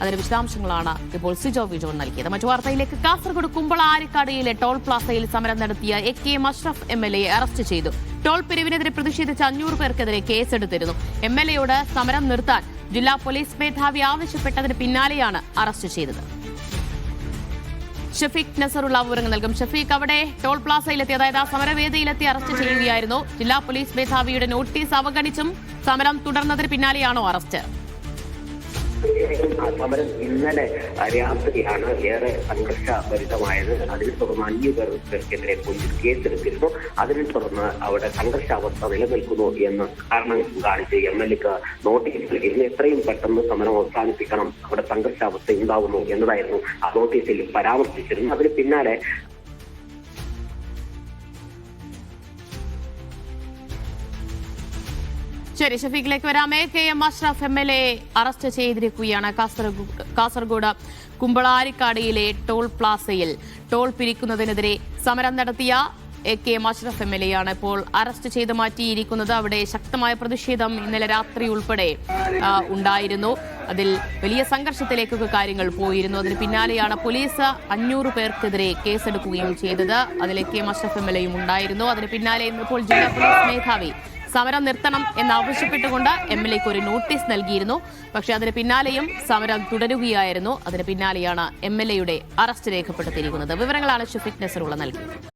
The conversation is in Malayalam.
അതിന്റെ വിശദാംശങ്ങളാണ് ഇപ്പോൾ സിജോ വിജോൺ നൽകിയത്. മറ്റു വാർത്തയിലേക്ക്. കാസർഗോഡ് കുമ്പള ആരിക്കാടിയിലെ ടോൾ പ്ലാസയിൽ സമരം നടത്തിയ AK അഷ്റഫ് MLA അറസ്റ്റ് ചെയ്തു. ടോൾ പിരിവിനെതിരെ പ്രതിഷേധിച്ച 500 പേർക്കെതിരെ കേസെടുത്തിരുന്നു. MLAയോട് സമരം നിർത്താൻ ജില്ലാ പോലീസ് മേധാവി ആവശ്യപ്പെട്ടതിന് പിന്നാലെയാണ് അറസ്റ്റ് ചെയ്തത്. ഷഫീഖ് നസറുള്ള വിവരങ്ങൾ നൽകും. ഷഫീഖ്, അവിടെ ടോൾ പ്ലാസയിലെത്തി, അതായത് ആ സമരവേദിയിലെത്തി അറസ്റ്റ് ചെയ്യുകയായിരുന്നു. ജില്ലാ പോലീസ് മേധാവിയുടെ നോട്ടീസ് അവഗണിച്ചും സമരം തുടർന്നതിന് പിന്നാലെയാണോ അറസ്റ്റ്? സമരം ഇന്നലെ രാത്രിയാണ് ഏറെ സംഘർഷഭരിതമായത്. അതിനെ തുടർന്ന് 500 പേർക്കെതിരെ പോലീസ് കേസെടുത്തിരുന്നു. അതിനെ തുടർന്ന് അവിടെ സംഘർഷാവസ്ഥ നിലനിൽക്കുന്നു എന്ന് കാരണം കാണിച്ച് MLAക്ക് നോട്ടീസ് നൽകിയിരുന്നു. എത്രയും പെട്ടെന്ന് സമരം അവസാനിപ്പിക്കണം, അവിടെ സംഘർഷാവസ്ഥ ഉണ്ടാവുന്നു എന്നതായിരുന്നു ആ നോട്ടീസിൽ പരാമർശിച്ചിരുന്നു. അതിന് പിന്നാലെ ശരി, ഷഫീഖിലേക്ക് വരാം. AK അഷ്റഫ് MLA അറസ്റ്റ് ചെയ്തിരിക്കുകയാണ്. കാസർഗോഡ് കുമ്പളാരിക്കാടിയിലെ ടോൾ പ്ലാസയിൽ ടോൾ പിരിക്കുന്നതിനെതിരെ സമരം നടത്തിയ AK അഷ്റഫ് MLAയാണ് ഇപ്പോൾ അറസ്റ്റ് ചെയ്ത് മാറ്റിയിരിക്കുന്നത്. അവിടെ ശക്തമായ പ്രതിഷേധം ഇന്നലെ രാത്രി ഉൾപ്പെടെ ഉണ്ടായിരുന്നു. അതിൽ വലിയ സംഘർഷത്തിലേക്കൊക്കെ കാര്യങ്ങൾ പോയിരുന്നു. അതിന് പിന്നാലെയാണ് പോലീസ് 500 പേർക്കെതിരെ കേസെടുക്കുകയും ചെയ്തത്. അതിൽ AK അഷ്റഫ് MLAയും ഉണ്ടായിരുന്നു. അതിന് പിന്നാലെ ഇപ്പോൾ ജില്ലാ പോലീസ് മേധാവി സമരം നിർത്തണം എന്നാവശ്യപ്പെട്ടുകൊണ്ട് MLAക്ക് ഒരു നോട്ടീസ് നൽകിയിരുന്നു. പക്ഷേ അതിന് പിന്നാലെയും സമരം തുടരുകയായിരുന്നു. അതിന് പിന്നാലെയാണ് MLAയുടെ അറസ്റ്റ് രേഖപ്പെടുത്തിയിരിക്കുന്നത്. വിവരങ്ങളാണ് ഷഫീഖ് നസറുള്ള നൽകിയത്.